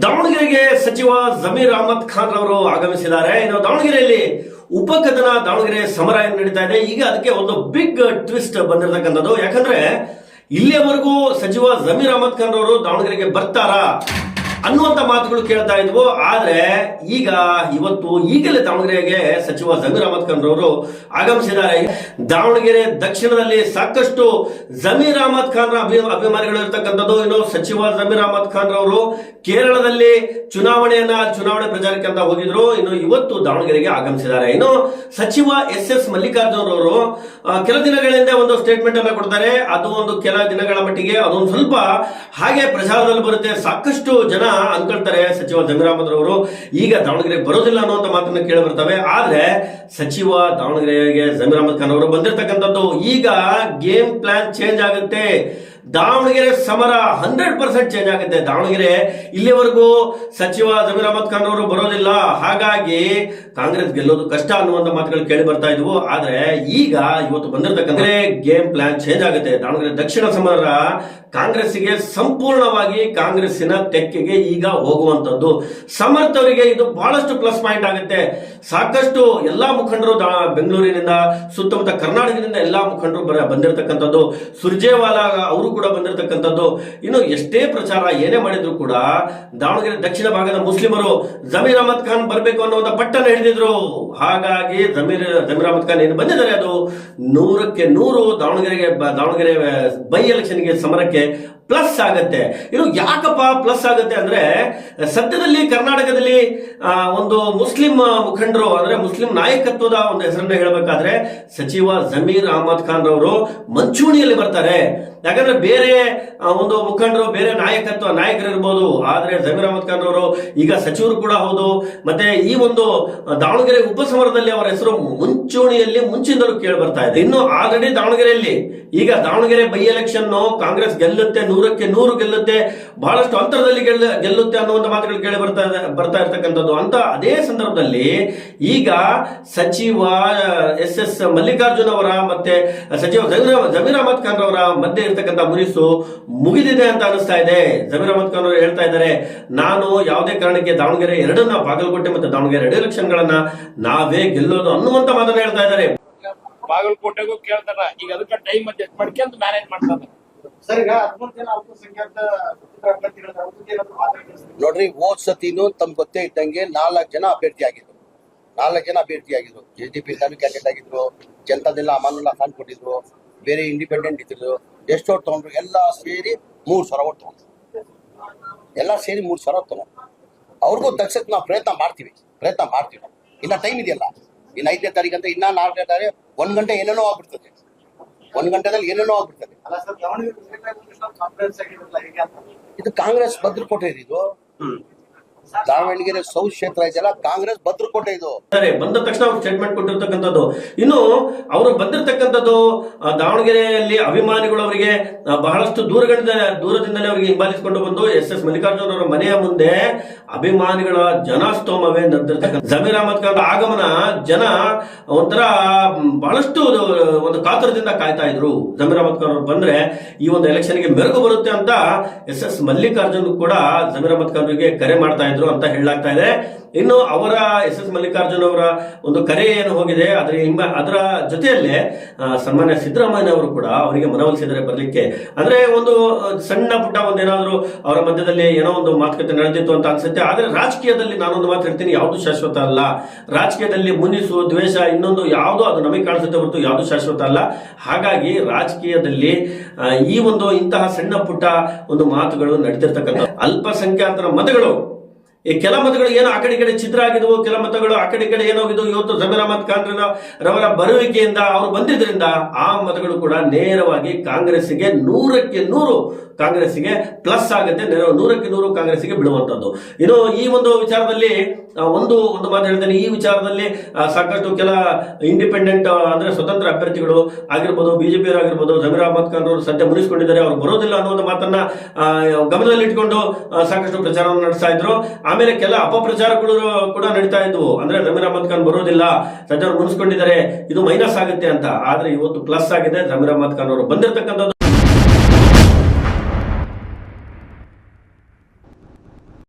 ದಾವಣಗೆರೆಗೆ ಸಚಿವ ಜಮೀರ್ ಅಹಮದ್ ಖಾನ್ ಅವರು ಆಗಮಿಸಿದ್ದಾರೆ. ಇನ್ನು ದಾವಣಗೆರೆಯಲ್ಲಿ ಉಪಕಥನ ದಾವಣಗೆರೆ ಸಮರ ಏನು ನಡೀತಾ ಇದೆ. ಈಗ ಅದಕ್ಕೆ ಒಂದು ಬಿಗ್ ಟ್ವಿಸ್ಟ್ ಬಂದಿರತಕ್ಕಂಥದ್ದು. ಯಾಕಂದ್ರೆ ಇಲ್ಲಿಯವರೆಗೂ ಸಚಿವ ಜಮೀರ್ ಅಹಮದ್ ಖಾನ್ ಅವರು ದಾವಣಗೆರೆಗೆ ಬರ್ತಾರಾ ಅನ್ನುವಂತ ಮಾತುಗಳು ಕೇಳ್ತಾ ಇದ್ವು. ಆದ್ರೆ ಈಗ ಇವತ್ತು ಈಗಲೇ ದಾವಣಗೆರೆಗೆ ಸಚಿವ ಜಮೀರ್ ಅಹಮದ್ ಖಾನ್ ಅವರು ಆಗಮಿಸಿದ್ದಾರೆ. ದಾವಣಗೆರೆ ದಕ್ಷಿಣದಲ್ಲಿ ಸಾಕಷ್ಟು ಜಮೀರ್ ಅಹಮದ್ ಖಾನ್ ಅಭಿಮಾನಿಗಳು ಇರ್ತಕ್ಕಂಥದ್ದು. ಇನ್ನು ಸಚಿವ ಜಮೀರ್ ಅಹಮದ್ ಖಾನ್ ಅವರು ಕೇರಳದಲ್ಲಿ ಚುನಾವಣೆ ಪ್ರಚಾರಕ್ಕೆ ಅಂತ ಹೋಗಿದ್ರು. ಇನ್ನು ಇವತ್ತು ದಾವಣಗೆರೆಗೆ ಆಗಮಿಸಿದ್ದಾರೆ. ಇನ್ನು ಸಚಿವ ಎಸ್ ಮಲ್ಲಿಕಾರ್ಜುನ್ ಅವರು ಕೆಲ ದಿನಗಳಿಂದ ಒಂದು ಸ್ಟೇಟ್ಮೆಂಟ್ ಅನ್ನ ಕೊಡ್ತಾರೆ. ಅದು ಒಂದು ಕೆಲ ದಿನಗಳ ಮಟ್ಟಿಗೆ ಅದೊಂದು ಸ್ವಲ್ಪ ಹಾಗೆ ಪ್ರಚಾರದಲ್ಲಿ ಬರುತ್ತೆ. ಸಾಕಷ್ಟು ಜನ ಅನ್ಕೊಳ್ತಾರೆ ಸಚಿವ ಜಮೀರ್ ಅಹಮದ್ ಅವರು ಈಗ ದಾವಣಗೆರೆಗೆ ಬರೋದಿಲ್ಲ ಅನ್ನುವಂತ ಮಾತನ್ನ ಕೇಳಿ ಬರ್ತವೆ. ಆದ್ರೆ ಸಚಿವ ದಾವಣಗೆರೆಗೆ ಜಮೀರ್ ಅಹಮದ್ ಖಾನ್ ಅವರು ಬಂದಿರತಕ್ಕಂಥದ್ದು. ಈಗ ಗೇಮ್ ಪ್ಲಾನ್ ಚೇಂಜ್ ಆಗುತ್ತೆ. ದಾವಣಗೆರೆ ಸಮರ 100% ಚೇಂಜ್ ಆಗುತ್ತೆ. ದಾವಣಗೆರೆ ಇಲ್ಲಿವರೆಗೂ ಸಚಿವ ಜಮೀರ್ ಅಹಮದ್ ಖಾನ್ ಅವರು ಬರೋದಿಲ್ಲ, ಹಾಗಾಗಿ ಕಾಂಗ್ರೆಸ್ ಗೆಲ್ಲೋದು ಕಷ್ಟ ಅನ್ನುವಂತ ಮಾತುಗಳು ಕೇಳಿ ಬರ್ತಾ ಇದ್ವು. ಆದ್ರೆ ಈಗ ಇವತ್ತು ಬಂದಿರತಕ್ಕಂಥ ಗೇಮ್ ಪ್ಲಾನ್ ಚೇಂಜ್ ಆಗುತ್ತೆ. ದಾವಣಗೆರೆ ದಕ್ಷಿಣ ಸಮರ ಕಾಂಗ್ರೆಸ್ಸಿಗೆ ಸಂಪೂರ್ಣವಾಗಿ ಕಾಂಗ್ರೆಸ್ಸಿನ ತೆಕ್ಕೆಗೆ ಈಗ ಹೋಗುವಂತದ್ದು. ಸಮರ್ಥ್ ಅವರಿಗೆ ಇದು ಬಹಳಷ್ಟು ಪ್ಲಸ್ ಪಾಯಿಂಟ್ ಆಗುತ್ತೆ. ಸಾಕಷ್ಟು ಎಲ್ಲಾ ಮುಖಂಡರು ಬೆಂಗಳೂರಿನಿಂದ ಸುತ್ತಮುತ್ತ ಕರ್ನಾಟಕದಿಂದ ಎಲ್ಲಾ ಮುಖಂಡರು ಬಂದಿರತಕ್ಕಂಥದ್ದು. ಸುರ್ಜೇವಾಲಾ ಅವರು ಕೂಡ ಬಂದಿರತಕ್ಕಂಥದ್ದು. ಇನ್ನು ಎಷ್ಟೇ ಪ್ರಚಾರ ಏನೇ ಮಾಡಿದ್ರು ಕೂಡ ದಾವಣಗೆರೆ ದಕ್ಷಿಣ ಭಾಗದ ಮುಸ್ಲಿಮರು ಜಮೀರ್ ಅಹಮದ್ ಖಾನ್ ಬರಬೇಕು ಅನ್ನುವಂತ ಪಟ್ಟನ್ನು ಹಿಡಿದಿದ್ರು. ಹಾಗಾಗಿ ಜಮೀರ್ ಅಹಮದ್ ಖಾನ್ ಏನು ಬಂದಿದ್ದಾರೆ ಅದು 100ಕ್ಕೆ 100 ದಾವಣಗೆರೆ ಬೈ ಎಲೆಕ್ಷನ್ಗೆ ಸಮರಕ್ಕೆ ಪ್ಲಸ್ ಆಗತ್ತೆ. ಇದು ಯಾಕಪ್ಪ ಪ್ಲಸ್ ಆಗುತ್ತೆ ಅಂದ್ರೆ ಸದ್ಯದಲ್ಲಿ ಕರ್ನಾಟಕದಲ್ಲಿ ಒಂದು ಮುಸ್ಲಿಂ ಮುಖಂಡರು ಅಂದ್ರೆ ಮುಸ್ಲಿಂ ನಾಯಕತ್ವದ ಒಂದು ಹೆಸರನ್ನ ಹೇಳಬೇಕಾದ್ರೆ ಸಚಿವ ಜಮೀರ್ ಅಹಮದ್ ಖಾನ್ ಅವರು ಮಂಚೂಣಿಯಲ್ಲಿ ಬರ್ತಾರೆ. ಯಾಕಂದ್ರೆ ಬೇರೆ ಒಂದು ಮುಖಂಡರು ಬೇರೆ ನಾಯಕರು ಇರ್ಬೋದು, ಆದ್ರೆ ಜಮೀರ್ ಅಹಮದ್ ಖಾನ್ ಅವರು ಈಗ ಸಚಿವರು ಕೂಡ ಹೌದು. ಮತ್ತೆ ಈ ಒಂದು ದಾವಣಗೆರೆ ಉಪಸಮರದಲ್ಲಿ ಅವರ ಹೆಸರು ಮುಂಚೂಣಿಯಲ್ಲಿ ಮುಂಚಿನಿಂದಲೂ ಕೇಳಿ ಬರ್ತಾ ಇದೆ. ಇನ್ನು ಆಲ್ರೆಡಿ ದಾವಣಗೆರೆಯಲ್ಲಿ ಈಗ ದಾವಣಗೆರೆ ಬೈ ಎಲೆಕ್ಷನ್ ಕಾಂಗ್ರೆಸ್ ಗೆಲ್ಲುತ್ತೆ, 100ಕ್ಕೆ 100 ಗೆಲ್ಲುತ್ತೆ, ಬಹಳಷ್ಟು ಅಂತರದಲ್ಲಿ ಗೆಲ್ಲುತ್ತೆ ಅನ್ನುವಂತ ಮಾತುಗಳು ಕೇಳಿ ಬರ್ತಾ ಇರ್ತಕ್ಕಂಥದ್ದು. ಅಂತ ಅದೇ ಸಂದರ್ಭದಲ್ಲಿ ಈಗ ಸಚಿವ ಎಸ್ ಮಲ್ಲಿಕಾರ್ಜುನ್ ಅವರ ಮತ್ತೆ ಸಚಿವ ಜಮೀರ್ ಅಹಮದ್ ಖಾನ್ ಅವರ ಮಧ್ಯೆ ಇರ್ತಕ್ಕಂಥ ಮುನಿಸು ಮುಗಿದಿದೆ ಅಂತ ಅನಿಸ್ತಾ ಇದೆ. ಜಮೀರ್ ಅಹಮದ್ ಖಾನ್ ಅವರು ಹೇಳ್ತಾ ಇದ್ದಾರೆ, ನಾನು ಯಾವುದೇ ಕಾರಣಕ್ಕೆ ದಾವಣಗೆರೆ ಎರಡನ್ನ ಬಾಗಲಕೋಟೆ ಮತ್ತು ದಾವಣಗೆರೆ 2 ಎಲೆಕ್ಷನ್ಗಳನ್ನ ನಾವೇ ಗೆಲ್ಲೋದು ಅನ್ನುವಂತ ಮಾತನ್ನ ಹೇಳ್ತಾ ಇದ್ದಾರೆ. ಬಾಗಲಕೋಟೆಗೂ ಕೇಳ್ತಾರ, ಈಗ ಅದಕ್ಕೆ ಟೈಮ್ ಅಡ್ಜಸ್ಟ್ ಮಾಡ್ಕೊಂತ ಮ್ಯಾನೇಜ್ ಮಾಡ್ತಾರೆ. ನೋಡ್ರಿ, ಹೋದ್ ಸತಿನೂ ತಮ್ಗೆ ಗೊತ್ತೇ ಇದ್ದಂಗೆ 4 ಜನ ಅಭ್ಯರ್ಥಿ ಆಗಿದ್ರು. JDP ಕ್ಯಾಂಡಿಡೇಟ್ ಆಗಿದ್ರು, ಜನತಾದೆಲ್ಲ ಅಮಾನುಲ್ಲಾ ಖಾನ್ ಕೊಟ್ಟಿದ್ರು, ಬೇರೆ ಇಂಡಿಪೆಂಡೆಂಟ್ ಇದ್ರು. ಎಷ್ಟು ಓಟ್ ತಗೊಂಡ್ರು? ಎಲ್ಲ ಸೇರಿ 3,000 ಓಟ್ ತಗೊಂಡ್ರು. ಅವ್ರಿಗೂ ತಗ್ಸಕ್ ನಾವು ಪ್ರಯತ್ನ ಮಾಡ್ತೀವಿ. ಇನ್ನ ಟೈಮ್ ಇದೆಯಲ್ಲ, ಇನ್ನು 5ನೇ ತಾರೀಕು ಅಂತ ಇನ್ನ 4ನೇ ತಾರೀಕು 1 ಗಂಟೆ ಏನೇನೋ ಆಗ್ಬಿಡ್ತದೆ. 1 ಗಂಟೆದಲ್ಲಿ ಏನೇನೋ ಆಗ್ಬಿಡ್ತದೆ. ಇದು ಕಾಂಗ್ರೆಸ್ ಭದ್ರಕೋಟೆ ಇದು. ದಾವಣಗೆರೆ ಸೌತ್ ಕ್ಷೇತ್ರ ಇದೆಯಲ್ಲ, ಕಾಂಗ್ರೆಸ್ ಭದ್ರಕೋಟೆ ಇದು. ಬಂದ ತಕ್ಷಣ ಅವ್ರು ಸ್ಟೇಟ್ಮೆಂಟ್ ಕೊಟ್ಟಿರ್ತಕ್ಕಂಥದ್ದು. ಇನ್ನು ಅವರು ಬಂದಿರತಕ್ಕಂಥದ್ದು ದಾವಣಗೆರೆಯಲ್ಲಿ ಅಭಿಮಾನಿಗಳು ಅವರಿಗೆ ಬಹಳಷ್ಟು ದೂರದಿಂದಲೇ ಅವರಿಗೆ ಹಿಂಬಾಲಿಸಿಕೊಂಡು ಬಂದು ಎಸ್ ಮಲ್ಲಿಕಾರ್ಜುನ್ ಅವರ ಮನೆಯ ಮುಂದೆ ಅಭಿಮಾನಿಗಳ ಜನಸ್ತೋಮವೇ ನಡೆದಿರ್ತಕ್ಕಂಥ ಜಮೀರ್ ಅಹಮದ್ ಖಾನ್ ಆಗಮನ ಜನ ಒಂಥರ ಬಹಳಷ್ಟು ಒಂದು ಕಾತುರದಿಂದ ಕಾಯ್ತಾ ಇದ್ರು. ಜಮೀರ್ ಅಹಮದ್ ಖಾನ್ ಅವರು ಬಂದ್ರೆ ಈ ಒಂದು ಎಲೆಕ್ಷನ್ಗೆ ಮೆರುಗು ಬರುತ್ತೆ ಅಂತ ಎಸ್ ಮಲ್ಲಿಕಾರ್ಜುನ್ ಕೂಡ ಜಮೀರ್ ಅಹಮದ್ ಖಾನ್ ಅವರಿಗೆ ಕರೆ ಮಾಡ್ತಾ ಇದ್ರು ಅಂತ ಹೇಳಲಾಗ್ತಾ ಇದೆ. ಇನ್ನು ಅವರ ಎಸ್ ಮಲ್ಲಿಕಾರ್ಜುನ್ ಅವರ ಒಂದು ಕರೆ ಏನು ಹೋಗಿದೆ, ಅದರ ಜೊತೆಯಲ್ಲೇ ಸನ್ಮಾನ್ಯ ಸಿದ್ದರಾಮಯ್ಯ ಅವರು ಕೂಡ ಅವರಿಗೆ ಮನವೊಲಿಸಿದರೆ ಬರಲಿಕ್ಕೆ. ಅಂದ್ರೆ ಒಂದು ಸಣ್ಣ ಪುಟ್ಟ ಒಂದೇನಾದ್ರು ಅವರ ಮಧ್ಯದಲ್ಲಿ ಏನೋ ಒಂದು ಮಾತುಕತೆ ನಡೆದಿತ್ತು ಅಂತ ಅನ್ಸುತ್ತೆ. ಆದ್ರೆ ರಾಜಕೀಯದಲ್ಲಿ ನಾನೊಂದು ಮಾತು ಹೇಳ್ತೀನಿ, ಯಾವುದು ಶಾಶ್ವತ ಅಲ್ಲ. ರಾಜಕೀಯದಲ್ಲಿ ಮುನಿಸು ದ್ವೇಷ ಇನ್ನೊಂದು ಯಾವುದು ಅದು ನಮಗೆ ಕಾಣಿಸುತ್ತೆ ಹೊರತು ಯಾವುದು ಶಾಶ್ವತ ಅಲ್ಲ. ಹಾಗಾಗಿ ರಾಜಕೀಯದಲ್ಲಿ ಈ ಒಂದು ಇಂತಹ ಸಣ್ಣ ಪುಟ್ಟ ಒಂದು ಮಾತುಗಳು ನಡೀತಿರ್ತಕ್ಕಂಥ ಅಲ್ಪಸಂಖ್ಯಾತರ ಮತಗಳು, ಈ ಕೆಲ ಮತಗಳು ಏನೋ ಆ ಕಡೆ ಈ ಕಡೆ ಚಿತ್ರ ಆಗಿದ್ವು, ಕೆಲ ಮತಗಳು ಆ ಕಡೆ ಈ ಕಡೆ ಏನೋಗಿದ್ವು. ಇವತ್ತು ಜಮೀರ್ ಅಹಮದ್ ಖಾನ್ ರವರ ಬರುವಿಕೆಯಿಂದ ಅವರು ಬಂದಿದ್ರಿಂದ ಆ ಮತಗಳು ಕೂಡ ನೇರವಾಗಿ ಕಾಂಗ್ರೆಸ್ಸಿಗೆ 100ಕ್ಕೆ 100 ಕಾಂಗ್ರೆಸ್ಸಿಗೆ ಪ್ಲಸ್ ಆಗುತ್ತೆ. 100ಕ್ಕೆ 100 ಕಾಂಗ್ರೆಸ್ಸಿಗೆ ಬಿಡುವಂತದ್ದು. ಇನ್ನು ಈ ಒಂದು ವಿಚಾರದಲ್ಲಿ ಒಂದು ಮಾತು ಹೇಳ್ತೇನೆ. ಈ ವಿಚಾರದಲ್ಲಿ ಸಾಕಷ್ಟು ಕೆಲ ಇಂಡಿಪೆಂಡೆಂಟ್ ಅಂದ್ರೆ ಸ್ವತಂತ್ರ ಅಭ್ಯರ್ಥಿಗಳು ಆಗಿರ್ಬೋದು, ಬಿಜೆಪಿ ಆಗಿರ್ಬೋದು, ಜಮೀರ್ ಅಹಮದ್ ಖಾನ್ ಅವರು ಸದ್ಯ ಮುನಿಸಿಕೊಂಡಿದ್ದಾರೆ, ಅವರು ಬರೋದಿಲ್ಲ ಅನ್ನುವಂಥ ಮಾತನ್ನ ಗಮನದಲ್ಲಿ ಇಟ್ಕೊಂಡು ಸಾಕಷ್ಟು ಪ್ರಚಾರವನ್ನು ನಡೆಸ್ತಾ ಇದ್ರು. ಆಮೇಲೆ ಕೆಲ ಅಪಪ್ರಚಾರಗಳು ಕೂಡ ನಡೀತಾ ಇದ್ವು. ಅಂದ್ರೆ ಜಮೀರ್ ಅಹಮದ್ ಖಾನ್ ಬರೋದಿಲ್ಲ, ಸದ್ಯ ಮುನಿಸ್ಕೊಂಡಿದ್ದಾರೆ, ಇದು ಮೈನಸ್ ಆಗುತ್ತೆ ಅಂತ. ಆದ್ರೆ ಇವತ್ತು ಪ್ಲಸ್ ಆಗಿದೆ. ಜಮೀರ್ ಅಹಮದ್ ಖಾನ್ ಅವರು ಬಂದಿರತಕ್ಕಂಥದ್ದು